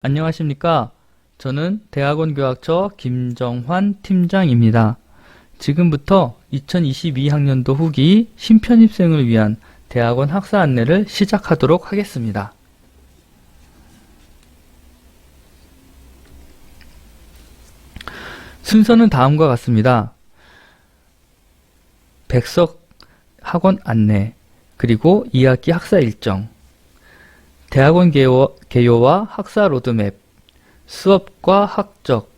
안녕하십니까? 저는 대학원 교학처 김정환 팀장입니다. 지금부터 2022학년도 후기 신편입생을 위한 대학원 학사 안내를 시작하도록 하겠습니다. 순서는 다음과 같습니다. 백석 학원 안내, 그리고 2학기 학사 일정, 대학원 개요와 학사 로드맵, 수업과 학적,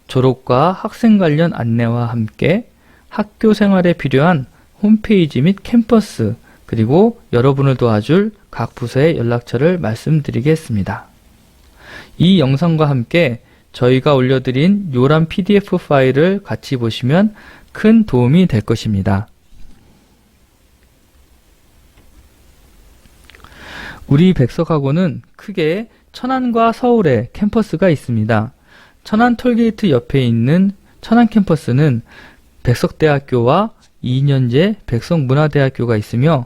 졸업과 학생 관련 안내와 함께 학교 생활에 필요한 홈페이지 및 캠퍼스, 그리고 여러분을 도와줄 각 부서의 연락처를 말씀드리겠습니다. 이 영상과 함께 저희가 올려드린 요람 PDF 파일을 같이 보시면 큰 도움이 될 것입니다. 우리 백석학원은 크게 천안과 서울에 캠퍼스가 있습니다. 천안 톨게이트 옆에 있는 천안 캠퍼스는 백석대학교와 2년제 백석문화대학교가 있으며,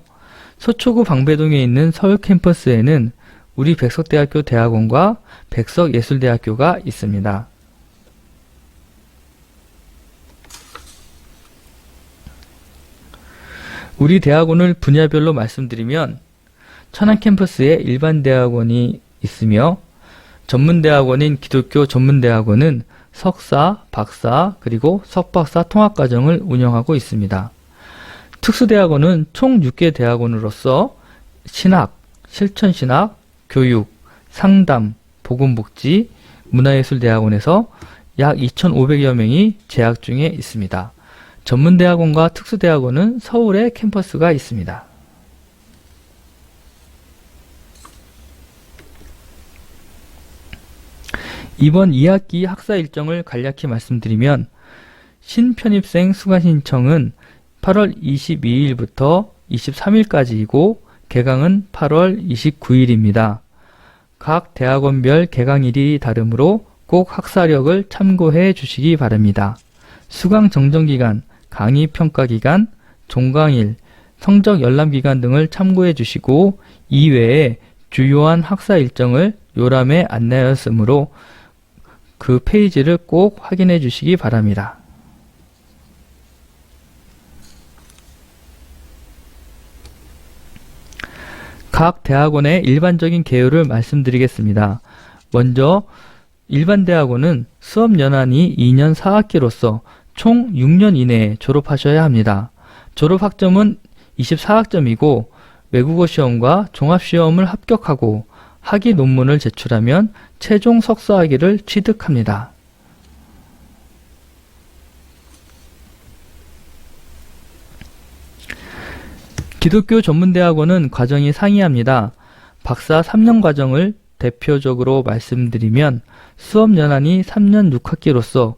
서초구 방배동에 있는 서울 캠퍼스에는 우리 백석대학교 대학원과 백석예술대학교가 있습니다. 우리 대학원을 분야별로 말씀드리면 천안 캠퍼스에 일반 대학원이 있으며, 전문대학원인 기독교 전문대학원은 석사, 박사, 그리고 석박사 통합과정을 운영하고 있습니다. 특수대학원은 총 6개 대학원으로서 신학, 실천신학, 교육, 상담, 보건복지, 문화예술대학원에서 약 2,500여 명이 재학 중에 있습니다. 전문대학원과 특수대학원은 서울에 캠퍼스가 있습니다. 이번 2학기 학사 일정을 간략히 말씀드리면, 신편입생 수강 신청은 8월 22일부터 23일까지이고 개강은 8월 29일입니다. 각 대학원별 개강일이 다르므로 꼭 학사력을 참고해 주시기 바랍니다. 수강 정정기간, 강의 평가기간, 종강일, 성적 열람기간 등을 참고해 주시고, 이외에 주요한 학사 일정을 요람에 안내하였으므로 그 페이지를 꼭 확인해 주시기 바랍니다. 각 대학원의 일반적인 개요를 말씀드리겠습니다. 먼저 일반 대학원은 수업 연한이 2년 4학기로서 총 6년 이내에 졸업하셔야 합니다. 졸업 학점은 24학점이고 외국어 시험과 종합시험을 합격하고 학위 논문을 제출하면 최종 석사학위를 취득합니다. 기독교 전문대학원은 과정이 상이합니다. 박사 3년 과정을 대표적으로 말씀드리면 수업 연한이 3년 6학기로서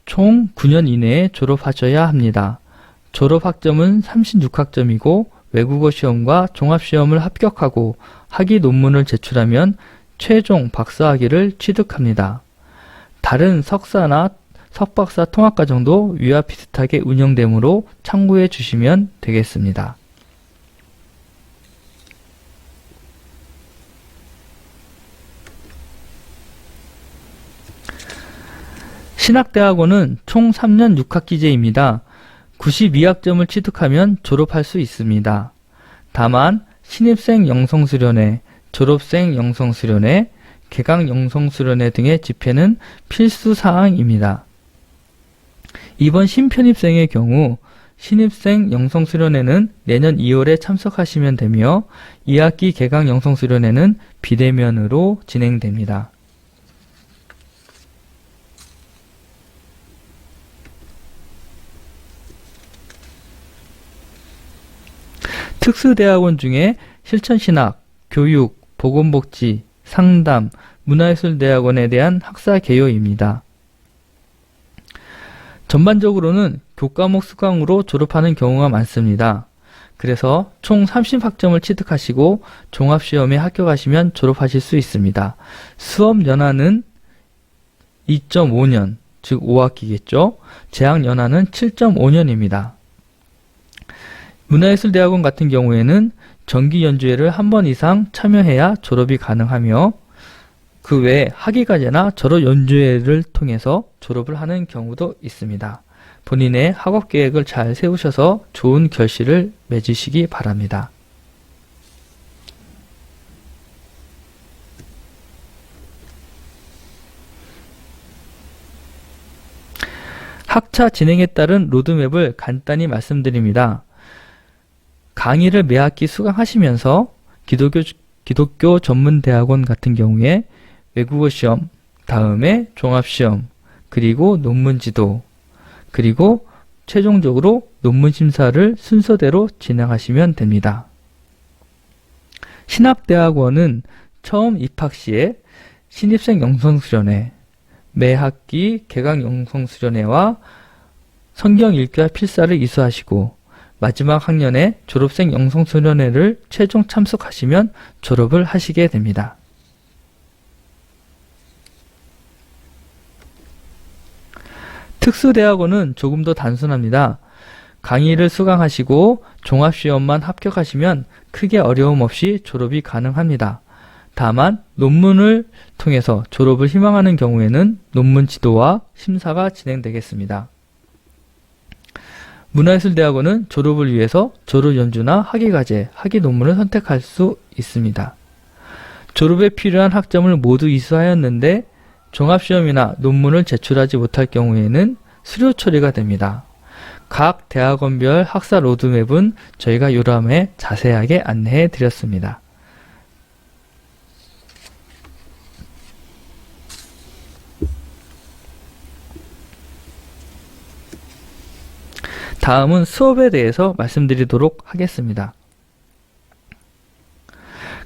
총 9년 이내에 졸업하셔야 합니다. 졸업 학점은 36학점이고 외국어 시험과 종합시험을 합격하고 학위 논문을 제출하면 최종 박사학위를 취득합니다. 다른 석사나 석박사 통합과정도 위와 비슷하게 운영되므로 참고해 주시면 되겠습니다. 신학대학원은 총 3년 6학기제입니다. 92학점을 취득하면 졸업할 수 있습니다. 다만 신입생 영성수련회, 졸업생 영성수련회, 개강 영성수련회 등의 집회는 필수사항입니다. 이번 신편입생의 경우 신입생 영성수련회는 내년 2월에 참석하시면 되며 2학기 개강 영성수련회는 비대면으로 진행됩니다. 특수대학원 중에 실천신학, 교육, 보건복지, 상담, 문화예술대학원에 대한 학사 개요입니다. 전반적으로는 교과목 수강으로 졸업하는 경우가 많습니다. 그래서 총 30학점을 취득하시고 종합시험에 합격하시면 졸업하실 수 있습니다. 수업 연한은 2.5년, 즉 5학기겠죠. 재학 연한은 7.5년입니다. 문화예술대학원 같은 경우에는 정기 연주회를 한 번 이상 참여해야 졸업이 가능하며, 그 외에 학위과제나 졸업 연주회를 통해서 졸업을 하는 경우도 있습니다. 본인의 학업 계획을 잘 세우셔서 좋은 결실을 맺으시기 바랍니다. 학차 진행에 따른 로드맵을 간단히 말씀드립니다. 강의를 매 학기 수강하시면서 기독교 전문대학원 같은 경우에 외국어 시험, 다음에 종합시험, 그리고 논문지도, 그리고 최종적으로 논문 심사를 순서대로 진행하시면 됩니다. 신학대학원은 처음 입학 시에 신입생 영성수련회, 매 학기 개강 영성수련회와 성경 읽기와 필사를 이수하시고 마지막 학년에 졸업생 영성수련회를 최종 참석하시면 졸업을 하시게 됩니다. 특수대학원은 조금 더 단순합니다. 강의를 수강하시고 종합시험만 합격하시면 크게 어려움 없이 졸업이 가능합니다. 다만 논문을 통해서 졸업을 희망하는 경우에는 논문 지도와 심사가 진행되겠습니다. 문화예술대학원은 졸업을 위해서 졸업연주나 학위과제, 학위논문을 선택할 수 있습니다. 졸업에 필요한 학점을 모두 이수하였는데 종합시험이나 논문을 제출하지 못할 경우에는 수료 처리가 됩니다. 각 대학원별 학사 로드맵은 저희가 요람에 자세하게 안내해 드렸습니다. 다음은 수업에 대해서 말씀드리도록 하겠습니다.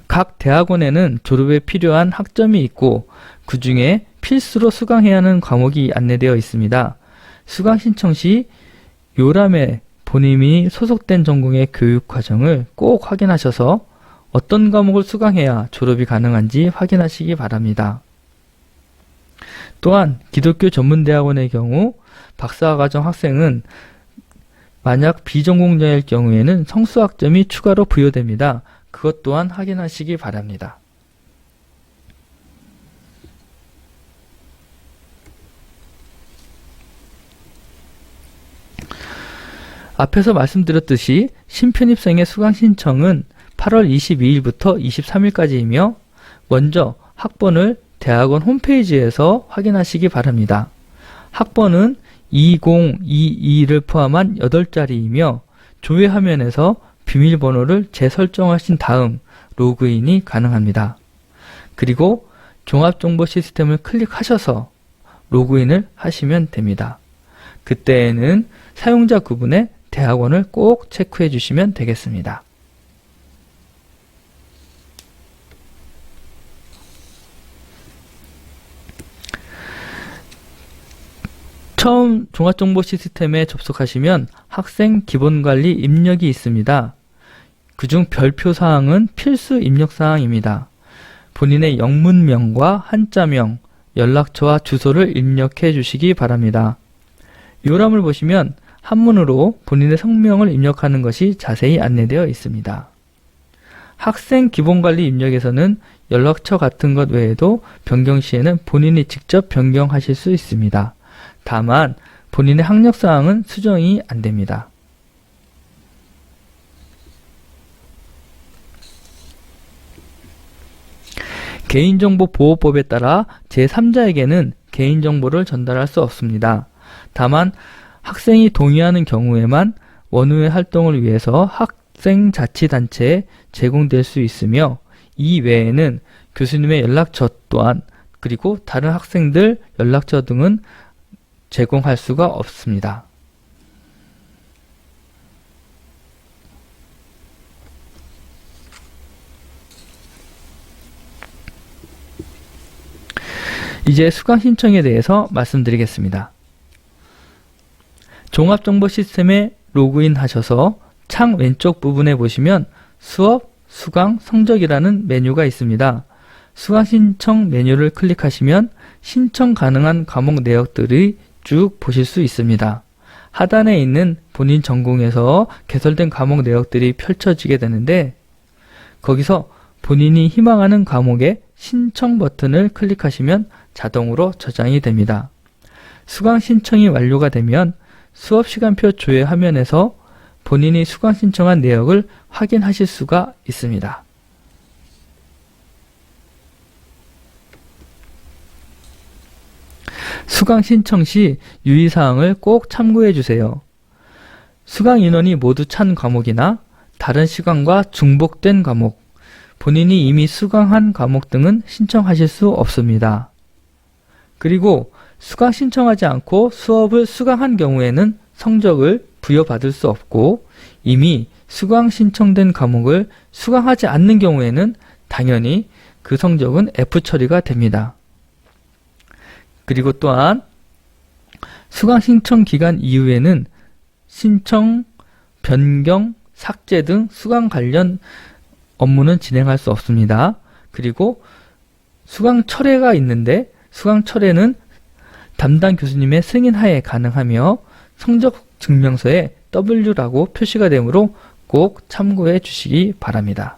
각 대학원에는 졸업에 필요한 학점이 있고 그 중에 필수로 수강해야 하는 과목이 안내되어 있습니다. 수강 신청 시 요람에 본인이 소속된 전공의 교육 과정을 꼭 확인하셔서 어떤 과목을 수강해야 졸업이 가능한지 확인하시기 바랍니다. 또한 기독교 전문대학원의 경우 박사과정 학생은 만약 비전공자일 경우에는 성수학점이 추가로 부여됩니다. 그것 또한 확인하시기 바랍니다. 앞에서 말씀드렸듯이 신편입생의 수강 신청은 8월 22일부터 23일까지이며 먼저 학번을 대학원 홈페이지에서 확인하시기 바랍니다. 학번은 2022를 포함한 8자리이며 조회 화면에서 비밀번호를 재설정하신 다음 로그인이 가능합니다. 그리고 종합정보 시스템을 클릭하셔서 로그인을 하시면 됩니다. 그때에는 사용자 구분에 대학원을 꼭 체크해 주시면 되겠습니다. 처음 종합정보 시스템에 접속하시면 학생 기본관리 입력이 있습니다. 그중 별표 사항은 필수 입력 사항입니다. 본인의 영문명과 한자명, 연락처와 주소를 입력해 주시기 바랍니다. 요람을 보시면 한문으로 본인의 성명을 입력하는 것이 자세히 안내되어 있습니다. 학생 기본관리 입력에서는 연락처 같은 것 외에도 변경 시에는 본인이 직접 변경하실 수 있습니다. 다만 본인의 학력사항은 수정이 안됩니다. 개인정보보호법에 따라 제3자에게는 개인정보를 전달할 수 없습니다. 다만 학생이 동의하는 경우에만 원후의 활동을 위해서 학생자치단체에 제공될 수 있으며 이 외에는 교수님의 연락처 또한 그리고 다른 학생들 연락처 등은 제공할 수가 없습니다. 이제 수강 신청에 대해서 말씀드리겠습니다. 종합정보 시스템에 로그인 하셔서 창 왼쪽 부분에 보시면 수업, 수강, 성적이라는 메뉴가 있습니다. 수강 신청 메뉴를 클릭하시면 신청 가능한 과목 내역들이 쭉 보실 수 있습니다. 하단에 있는 본인 전공에서 개설된 과목 내역들이 펼쳐지게 되는데 거기서 본인이 희망하는 과목에 신청 버튼을 클릭하시면 자동으로 저장이 됩니다. 수강 신청이 완료가 되면 수업 시간표 조회 화면에서 본인이 수강 신청한 내역을 확인하실 수가 있습니다. 수강 신청 시 유의사항을 꼭 참고해 주세요. 수강 인원이 모두 찬 과목이나 다른 시간과 중복된 과목, 본인이 이미 수강한 과목 등은 신청하실 수 없습니다. 그리고 수강 신청하지 않고 수업을 수강한 경우에는 성적을 부여받을 수 없고, 이미 수강 신청된 과목을 수강하지 않는 경우에는 당연히 그 성적은 F 처리가 됩니다. 그리고 또한 수강 신청 기간 이후에는 신청, 변경, 삭제 등 수강 관련 업무는 진행할 수 없습니다. 그리고 수강 철회가 있는데 수강 철회는 담당 교수님의 승인하에 가능하며 성적 증명서에 W라고 표시가 되므로 꼭 참고해 주시기 바랍니다.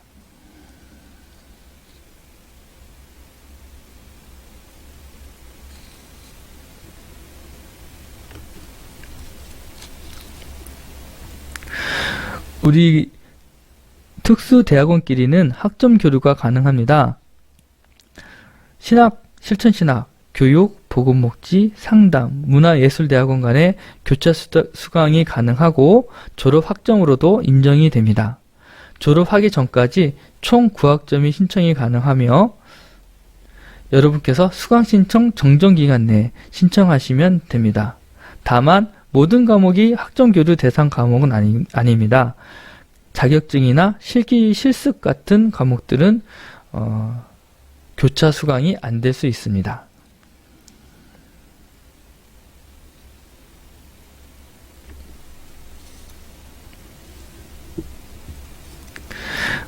우리 특수대학원끼리는 학점 교류가 가능합니다. 신학, 실천신학, 교육, 보건복지, 상담, 문화예술대학원 간의 교차 수강이 가능하고 졸업 학점으로도 인정이 됩니다. 졸업하기 전까지 총 9학점이 신청이 가능하며 여러분께서 수강 신청 정정기간 내에 신청하시면 됩니다. 다만 모든 과목이 학점 교류 대상 과목은 아닙니다. 자격증이나 실기 실습 같은 과목들은 교차 수강이 안 될 수 있습니다.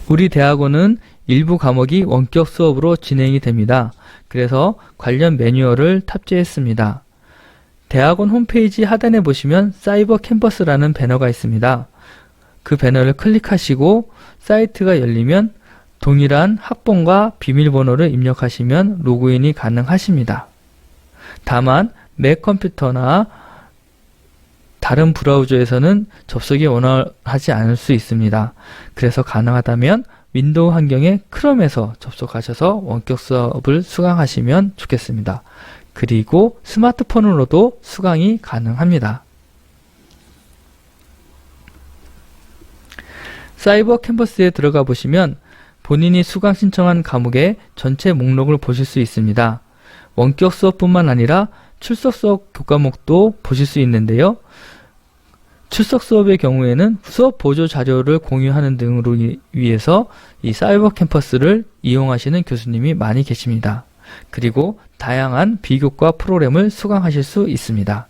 우리 대학원은 일부 과목이 원격 수업으로 진행이 됩니다. 그래서 관련 매뉴얼을 탑재했습니다. 대학원 홈페이지 하단에 보시면 사이버 캠퍼스라는 배너가 있습니다. 그 배너를 클릭하시고 사이트가 열리면 동일한 학번과 비밀번호를 입력하시면 로그인이 가능하십니다. 다만 맥 컴퓨터나 다른 브라우저에서는 접속이 원활하지 않을 수 있습니다. 그래서 가능하다면 윈도우 환경의 크롬에서 접속하셔서 원격 수업을 수강하시면 좋겠습니다. 그리고 스마트폰으로도 수강이 가능합니다. 사이버 캠퍼스에 들어가 보시면 본인이 수강 신청한 과목의 전체 목록을 보실 수 있습니다. 원격 수업뿐만 아니라 출석 수업 교과목도 보실 수 있는데요. 출석 수업의 경우에는 수업 보조 자료를 공유하는 등으로 위해서 이 사이버 캠퍼스를 이용하시는 교수님이 많이 계십니다. 그리고 다양한 비교과 프로그램을 수강하실 수 있습니다.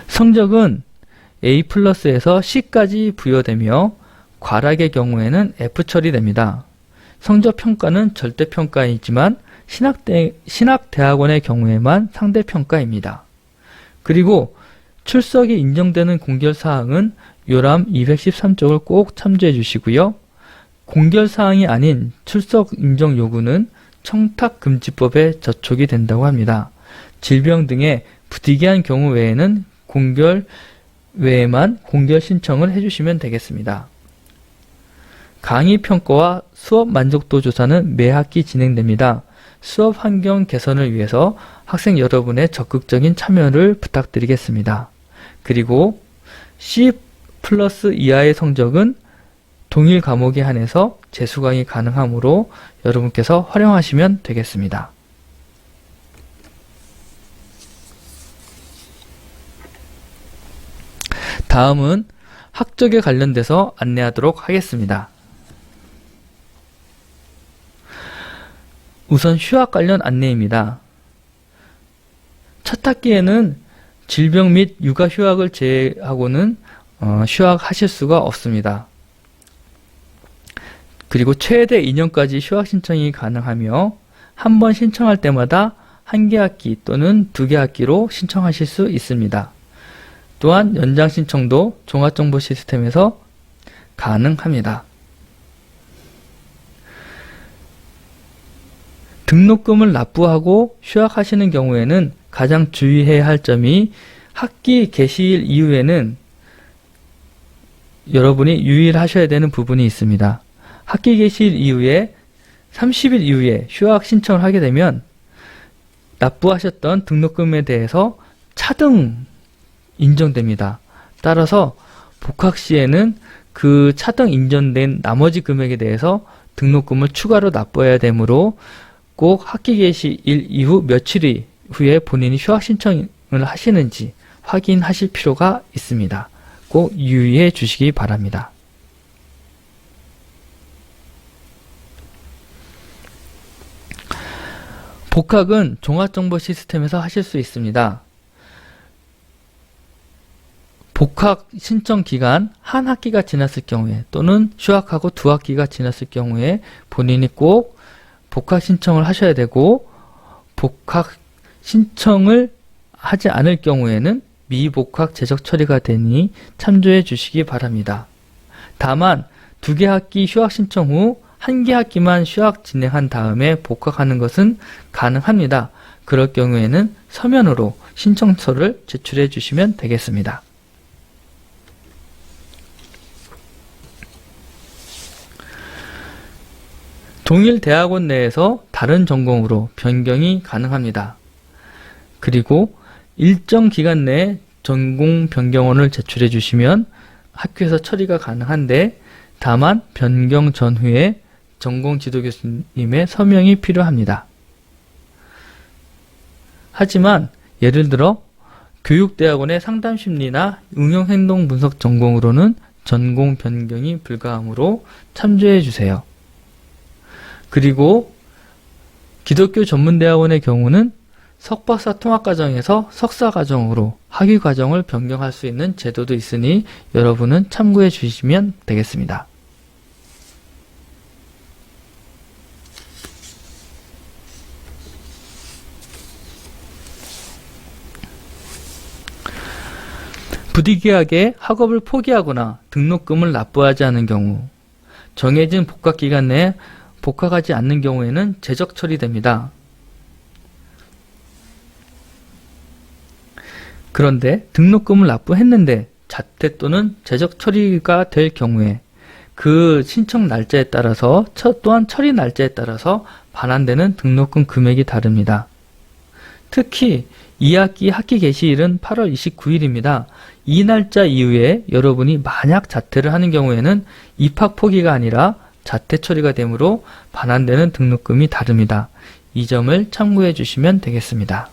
성적은 A+에서 C까지 부여되며 과락의 경우에는 F 처리됩니다. 성적 평가는 절대평가이지만 신학대학원의 경우에만 상대평가입니다. 그리고 출석이 인정되는 공결사항은 요람 213쪽을 꼭 참조해 주시고요. 공결사항이 아닌 출석 인정 요구는 청탁금지법에 저촉이 된다고 합니다. 질병 등의 부득이한 경우 외에는 공결 외에만 공결 신청을 해주시면 되겠습니다. 강의 평가와 수업 만족도 조사는 매 학기 진행됩니다. 수업 환경 개선을 위해서 학생 여러분의 적극적인 참여를 부탁드리겠습니다. 그리고 C+ 이하의 성적은 동일 과목에 한해서 재수강이 가능하므로 여러분께서 활용하시면 되겠습니다. 다음은 학적에 관련돼서 안내하도록 하겠습니다. 우선 휴학 관련 안내입니다. 첫 학기에는 질병 및 육아 휴학을 제외하고는 휴학하실 수가 없습니다. 그리고 최대 2년까지 휴학 신청이 가능하며 한 번 신청할 때마다 1개 학기 또는 2개 학기로 신청하실 수 있습니다. 또한 연장 신청도 종합정보 시스템에서 가능합니다. 등록금을 납부하고 휴학하시는 경우에는 가장 주의해야 할 점이 학기 개시일 이후에는 여러분이 유의하셔야 되는 부분이 있습니다. 학기 개시일 이후에 30일 이후에 휴학 신청을 하게 되면 납부하셨던 등록금에 대해서 차등 인정됩니다. 따라서 복학 시에는 그 차등 인정된 나머지 금액에 대해서 등록금을 추가로 납부해야 되므로 꼭 학기 개시일 이후 며칠 후에 본인이 휴학 신청을 하시는지 확인하실 필요가 있습니다. 꼭 유의해 주시기 바랍니다. 복학은 종합정보 시스템에서 하실 수 있습니다. 복학 신청 기간 한 학기가 지났을 경우에 또는 휴학하고 2학기가 지났을 경우에 본인이 꼭 복학 신청을 하셔야 되고, 복학 신청을 하지 않을 경우에는 미복학 재적 처리가 되니 참조해 주시기 바랍니다. 다만 2개 학기 휴학 신청 후 1개 학기만 휴학 진행한 다음에 복학하는 것은 가능합니다. 그럴 경우에는 서면으로 신청서를 제출해 주시면 되겠습니다. 동일 대학원 내에서 다른 전공으로 변경이 가능합니다. 그리고 일정 기간 내에 전공 변경원을 제출해 주시면 학교에서 처리가 가능한데, 다만 변경 전후에 전공 지도 교수님의 서명이 필요합니다. 하지만 예를 들어 교육대학원의 상담심리나 응용행동분석 전공으로는 전공 변경이 불가하므로 참조해 주세요. 그리고 기독교 전문대학원의 경우는 석박사 통합과정에서 석사과정으로 학위과정을 변경할 수 있는 제도도 있으니 여러분은 참고해 주시면 되겠습니다. 부득이하게 학업을 포기하거나 등록금을 납부하지 않은 경우, 정해진 복학기간 내에 복학하지 않는 경우에는 재적 처리됩니다. 그런데 등록금을 납부했는데 자퇴 또는 재적 처리가 될 경우에 그 신청 날짜에 따라서 또한 처리 날짜에 따라서 반환되는 등록금 금액이 다릅니다. 특히 2학기 학기 개시일은 8월 29일입니다. 이 날짜 이후에 여러분이 만약 자퇴를 하는 경우에는 입학 포기가 아니라 자퇴 처리가 되므로 반환되는 등록금이 다릅니다. 이 점을 참고해 주시면 되겠습니다.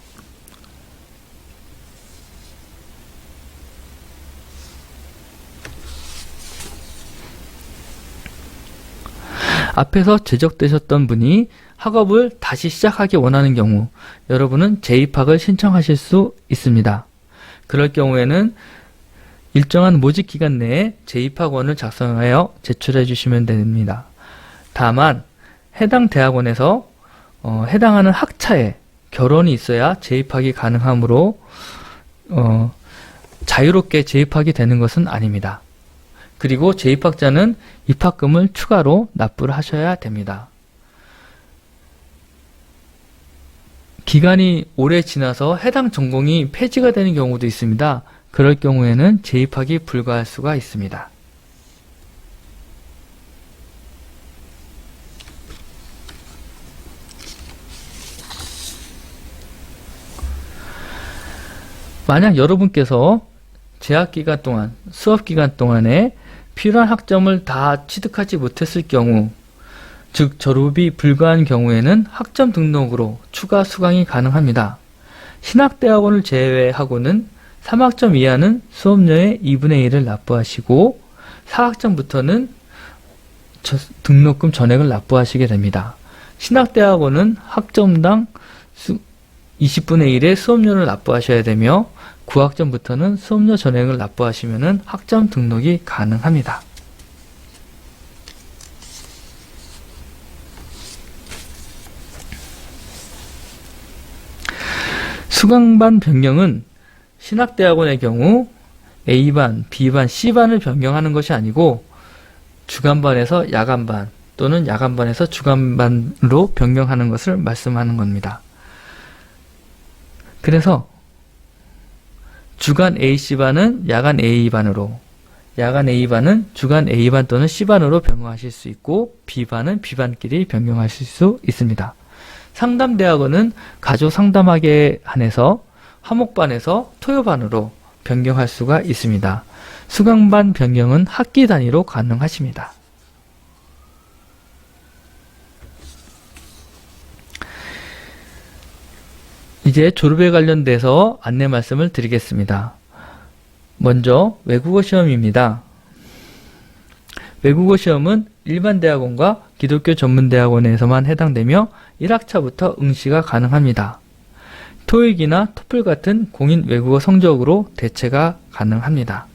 앞에서 지적되셨던 분이 학업을 다시 시작하기 원하는 경우 여러분은 재입학을 신청하실 수 있습니다. 그럴 경우에는 일정한 모집 기간 내에 재입학원을 작성하여 제출해 주시면 됩니다. 다만 해당 대학원에서 해당하는 학차에 결혼이 있어야 재입학이 가능하므로 자유롭게 재입학이 되는 것은 아닙니다. 그리고 재입학자는 입학금을 추가로 납부를 하셔야 됩니다. 기간이 오래 지나서 해당 전공이 폐지가 되는 경우도 있습니다. 그럴 경우에는 재입학이 불가할 수가 있습니다. 만약 여러분께서 재학기간 동안, 수업기간 동안에 필요한 학점을 다 취득하지 못했을 경우, 즉 졸업이 불가한 경우에는 학점 등록으로 추가 수강이 가능합니다. 신학대학원을 제외하고는 3학점 이하는 수업료의 2분의 1을 납부하시고 4학점부터는 등록금 전액을 납부하시게 됩니다. 신학대학원은 학점당 20분의 1의 수업료를 납부하셔야 되며 9학점부터는 수업료 전액을 납부하시면 학점 등록이 가능합니다. 수강반 변경은 신학대학원의 경우 A반, B반, C반을 변경하는 것이 아니고 주간반에서 야간반 또는 야간반에서 주간반으로 변경하는 것을 말씀하는 겁니다. 그래서 주간 AC반은 야간 A반으로, 야간 A반은 주간 A반 또는 C반으로 변경하실 수 있고 B반은 B반끼리 변경하실 수 있습니다. 상담대학원은 가족 상담학에 한해서 화목반에서 토요반으로 변경할 수가 있습니다. 수강반 변경은 학기 단위로 가능하십니다. 이제 졸업에 관련돼서 안내 말씀을 드리겠습니다. 먼저 외국어 시험입니다. 외국어 시험은 일반 대학원과 기독교 전문 대학원에서만 해당되며 1학차부터 응시가 가능합니다. 토익이나 토플 같은 공인 외국어 성적으로 대체가 가능합니다.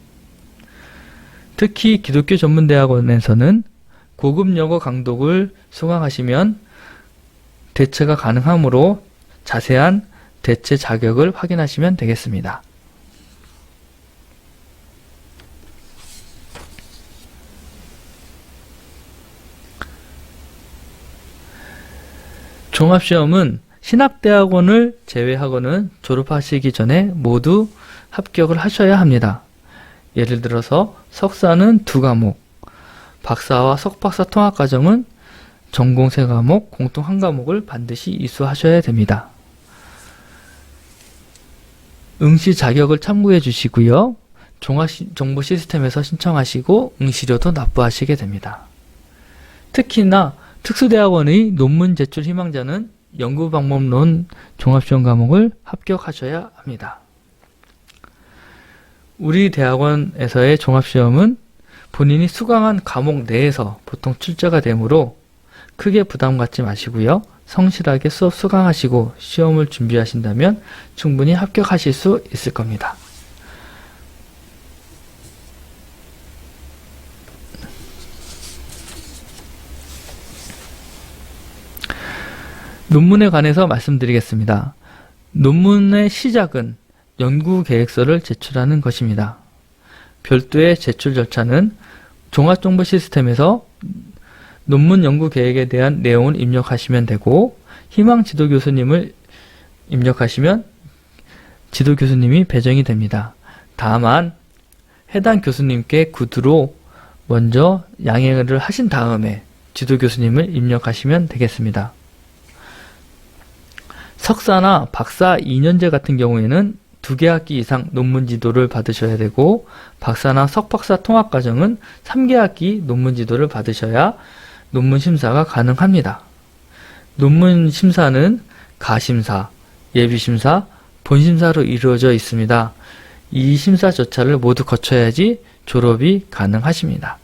특히 기독교 전문 대학원에서는 고급 영어 강독을 수강하시면 대체가 가능하므로 자세한 대체 자격을 확인하시면 되겠습니다. 종합시험은 신학대학원을 제외하고는 졸업하시기 전에 모두 합격을 하셔야 합니다. 예를 들어서 석사는 2과목, 박사와 석박사 통합과정은 전공 3과목, 공통 1과목을 반드시 이수하셔야 됩니다. 응시 자격을 참고해 주시고요. 종합정보 시스템에서 신청하시고 응시료도 납부하시게 됩니다. 특히나 특수대학원의 논문 제출 희망자는 연구방법론 종합시험 과목을 합격하셔야 합니다. 우리 대학원에서의 종합시험은 본인이 수강한 과목 내에서 보통 출제가 되므로 크게 부담 갖지 마시고요. 성실하게 수업 수강하시고 시험을 준비하신다면 충분히 합격하실 수 있을 겁니다. 논문에 관해서 말씀드리겠습니다. 논문의 시작은 연구계획서를 제출하는 것입니다. 별도의 제출 절차는 종합정보 시스템에서 논문 연구계획에 대한 내용을 입력하시면 되고 희망 지도교수님을 입력하시면 지도교수님이 배정이 됩니다. 다만 해당 교수님께 구두로 먼저 양해를 하신 다음에 지도교수님을 입력하시면 되겠습니다. 석사나 박사 2년제 같은 경우에는 2개 학기 이상 논문 지도를 받으셔야 되고 박사나 석박사 통합과정은 3개 학기 논문 지도를 받으셔야 논문 심사가 가능합니다. 논문 심사는 가심사, 예비심사, 본심사로 이루어져 있습니다. 이 심사 절차를 모두 거쳐야지 졸업이 가능하십니다.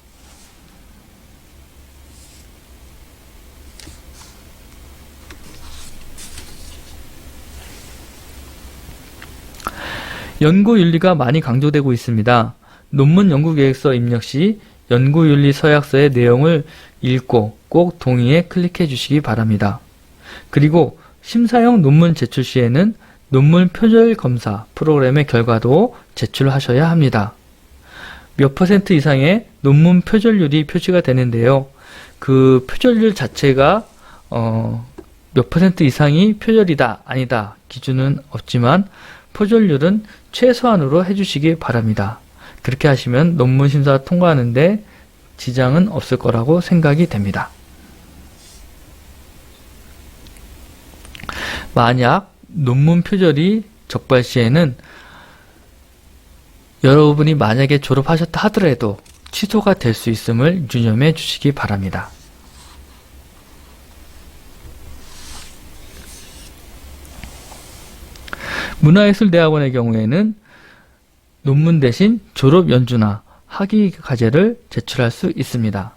연구윤리가 많이 강조되고 있습니다. 논문 연구계획서 입력 시 연구윤리 서약서의 내용을 읽고 꼭 동의에 클릭해 주시기 바랍니다. 그리고 심사형 논문 제출 시에는 논문 표절 검사 프로그램의 결과도 제출하셔야 합니다. 몇 % 이상의 논문 표절률이 표시가 되는데요. 그 표절률 자체가 몇 % 이상이 표절이다 아니다 기준은 없지만 표절률은 최소한으로 해주시기 바랍니다. 그렇게 하시면 논문 심사 통과하는데 지장은 없을 거라고 생각이 됩니다. 만약 논문 표절이 적발 시에는 여러분이 만약에 졸업하셨다 하더라도 취소가 될 수 있음을 유념해 주시기 바랍니다. 문화예술대학원의 경우에는 논문 대신 졸업 연주나 학위 과제를 제출할 수 있습니다.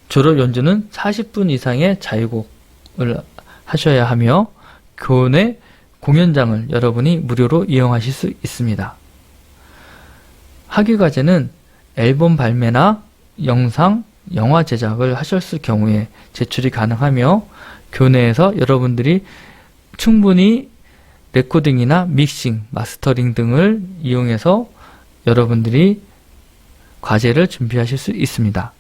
졸업 연주는 40분 이상의 자유곡을 하셔야 하며 교내 공연장을 여러분이 무료로 이용하실 수 있습니다. 학위 과제는 앨범 발매나 영상, 영화 제작을 하셨을 경우에 제출이 가능하며 교내에서 여러분들이 충분히 레코딩이나 믹싱, 마스터링 등을 이용해서 여러분들이 과제를 준비하실 수 있습니다.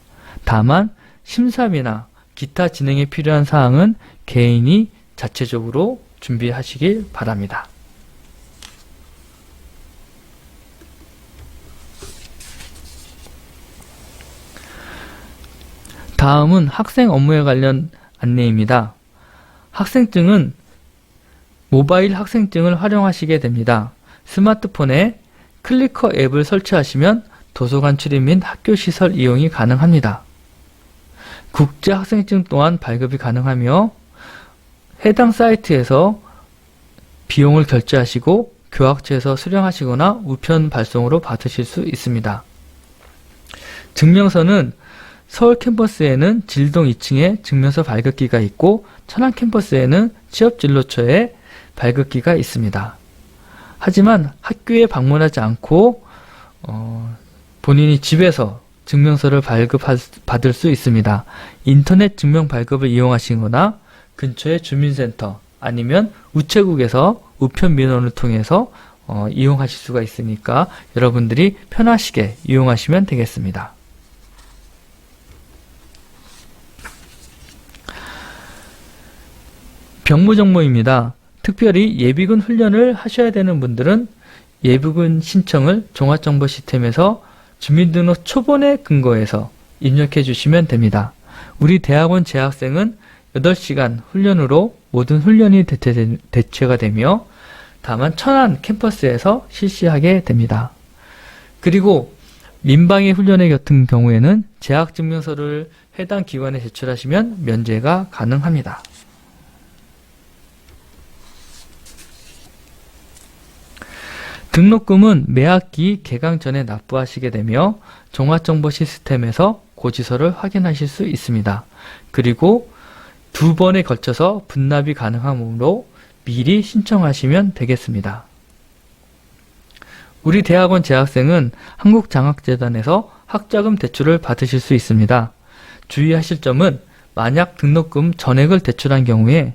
다만 심사위나 기타 진행에 필요한 사항은 개인이 자체적으로 준비하시길 바랍니다. 다음은 학생 업무에 관련 안내입니다. 학생증은 모바일 학생증을 활용하시게 됩니다. 스마트폰에 클리커 앱을 설치하시면 도서관 출입 및 학교 시설 이용이 가능합니다. 국제 학생증 또한 발급이 가능하며 해당 사이트에서 비용을 결제하시고 교학처에서 수령하시거나 우편 발송으로 받으실 수 있습니다. 증명서는 서울 캠퍼스에는 진동 2층에 증명서 발급기가 있고 천안 캠퍼스에는 취업진로처에 발급기가 있습니다. 하지만 학교에 방문하지 않고 본인이 집에서 증명서를 발급받을 수 있습니다. 인터넷 증명 발급을 이용하시거나 근처의 주민센터 아니면 우체국에서 우편 민원을 통해서 이용하실 수가 있으니까 여러분들이 편하시게 이용하시면 되겠습니다. 병무정모입니다. 특별히 예비군 훈련을 하셔야 되는 분들은 예비군 신청을 종합정보 시스템에서 주민등록 초본에 근거해서 입력해 주시면 됩니다. 우리 대학원 재학생은 8시간 훈련으로 모든 훈련이 대체가 되며 다만 천안 캠퍼스에서 실시하게 됩니다. 그리고 민방위 훈련의 같은 경우에는 재학증명서를 해당 기관에 제출하시면 면제가 가능합니다. 등록금은 매학기 개강 전에 납부하시게 되며 종합정보 시스템에서 고지서를 확인하실 수 있습니다. 그리고 2번에 걸쳐서 분납이 가능하므로 미리 신청하시면 되겠습니다. 우리 대학원 재학생은 한국장학재단에서 학자금 대출을 받으실 수 있습니다. 주의하실 점은 만약 등록금 전액을 대출한 경우에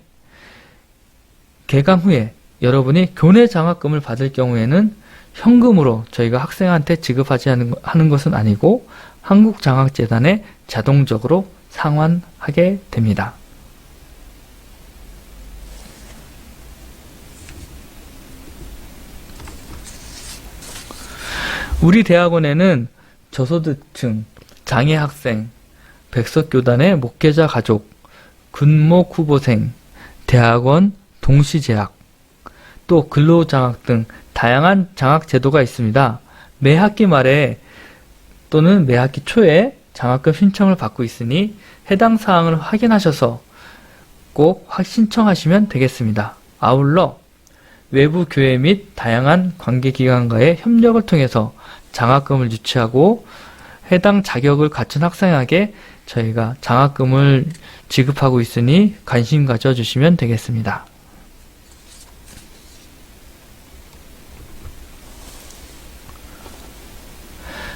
개강 후에 여러분이 교내 장학금을 받을 경우에는 현금으로 저희가 학생한테 지급하지 하는 것은 아니고 한국장학재단에 자동적으로 상환하게 됩니다. 우리 대학원에는 저소득층, 장애학생, 백석교단의 목회자 가족, 군목 후보생, 대학원 동시재학, 또 근로장학 등 다양한 장학 제도가 있습니다. 매 학기 말에 또는 매 학기 초에 장학금 신청을 받고 있으니 해당 사항을 확인하셔서 꼭 신청하시면 되겠습니다. 아울러 외부 교회 및 다양한 관계기관과의 협력을 통해서 장학금을 유치하고 해당 자격을 갖춘 학생에게 저희가 장학금을 지급하고 있으니 관심 가져주시면 되겠습니다.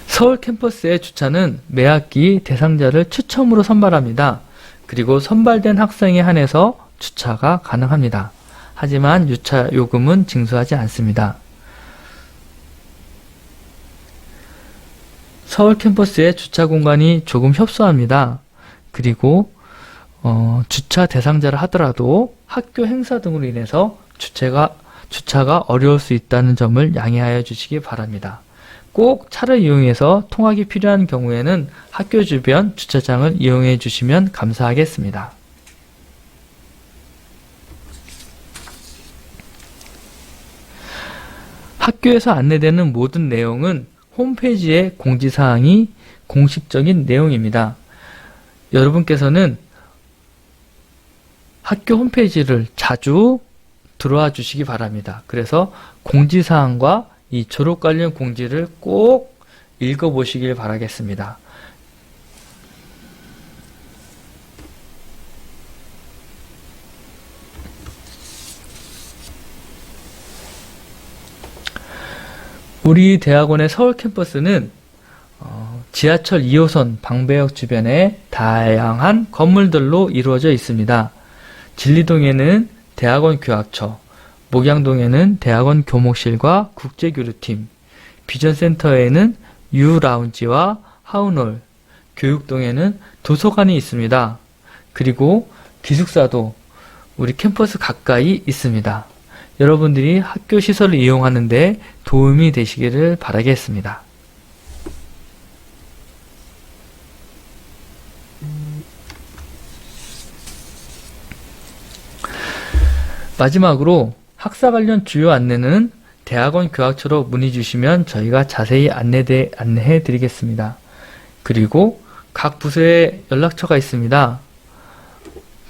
서울 캠퍼스의 주차는 매학기 대상자를 추첨으로 선발합니다. 그리고 선발된 학생에 한해서 주차가 가능합니다. 하지만 유차 요금은 징수하지 않습니다. 서울 캠퍼스의 주차 공간이 조금 협소합니다. 그리고 주차 대상자를 하더라도 학교 행사 등으로 인해서 주차가 어려울 수 있다는 점을 양해하여 주시기 바랍니다. 꼭 차를 이용해서 통학이 필요한 경우에는 학교 주변 주차장을 이용해 주시면 감사하겠습니다. 학교에서 안내되는 모든 내용은 홈페이지의 공지사항이 공식적인 내용입니다. 여러분께서는 학교 홈페이지를 자주 들어와 주시기 바랍니다. 그래서 공지사항과 이 졸업 관련 공지를 꼭 읽어보시길 바라겠습니다. 우리 대학원의 서울 캠퍼스는 지하철 2호선 방배역 주변에 다양한 건물들로 이루어져 있습니다. 진리동에는 대학원 교학처, 목양동에는 대학원 교목실과 국제교류팀, 비전센터에는 유라운지와 하우놀, 교육동에는 도서관이 있습니다. 그리고 기숙사도 우리 캠퍼스 가까이 있습니다. 여러분들이 학교 시설을 이용하는 데 도움이 되시기를 바라겠습니다. 마지막으로 학사 관련 주요 안내는 대학원 교학처로 문의 주시면 저희가 자세히 안내해 드리겠습니다. 그리고 각 부서에 연락처가 있습니다.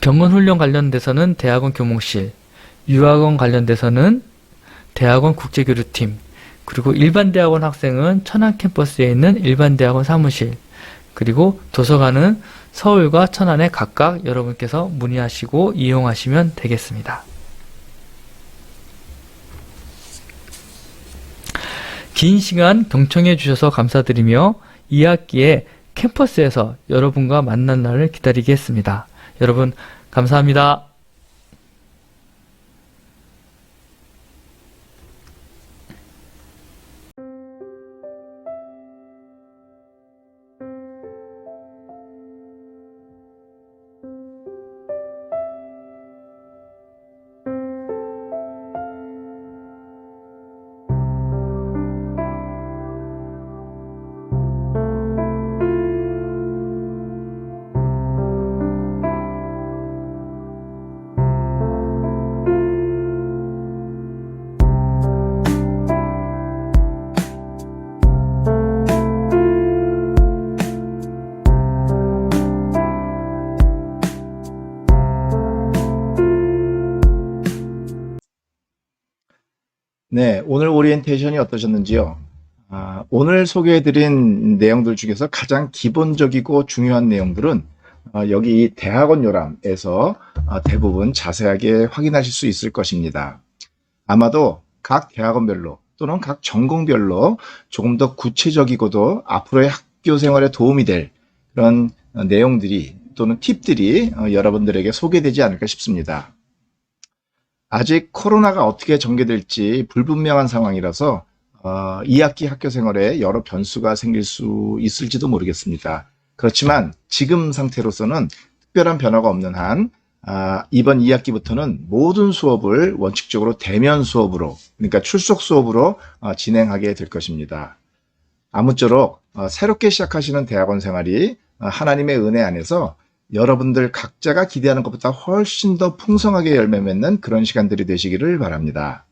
병건훈련 관련돼서는 대학원 교목실, 유학원 관련돼서는 대학원 국제교류팀, 그리고 일반 대학원 학생은 천안 캠퍼스에 있는 일반 대학원 사무실, 그리고 도서관은 서울과 천안에 각각 여러분께서 문의하시고 이용하시면 되겠습니다. 긴 시간 경청해 주셔서 감사드리며 2학기에 캠퍼스에서 여러분과 만난 날을 기다리겠습니다. 여러분 감사합니다. 네, 오늘 오리엔테이션이 어떠셨는지요? 오늘 소개해드린 내용들 중에서 가장 기본적이고 중요한 내용들은 여기 이 대학원 요람에서 대부분 자세하게 확인하실 수 있을 것입니다. 아마도 각 대학원별로 또는 각 전공별로 조금 더 구체적이고도 앞으로의 학교 생활에 도움이 될 그런 내용들이 또는 팁들이 여러분들에게 소개되지 않을까 싶습니다. 아직 코로나가 어떻게 전개될지 불분명한 상황이라서 2학기 학교 생활에 여러 변수가 생길 수 있을지도 모르겠습니다. 그렇지만 지금 상태로서는 특별한 변화가 없는 한 이번 2학기부터는 모든 수업을 원칙적으로 대면 수업으로, 그러니까 출석 수업으로 진행하게 될 것입니다. 아무쪼록 새롭게 시작하시는 대학원 생활이 하나님의 은혜 안에서 여러분들 각자가 기대하는 것보다 훨씬 더 풍성하게 열매 맺는 그런 시간들이 되시기를 바랍니다.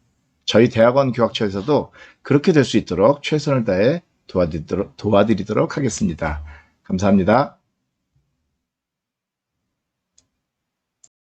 저희 대학원 교학처에서도 그렇게 될 수 있도록 최선을 다해 도와드리도록 하겠습니다. 감사합니다.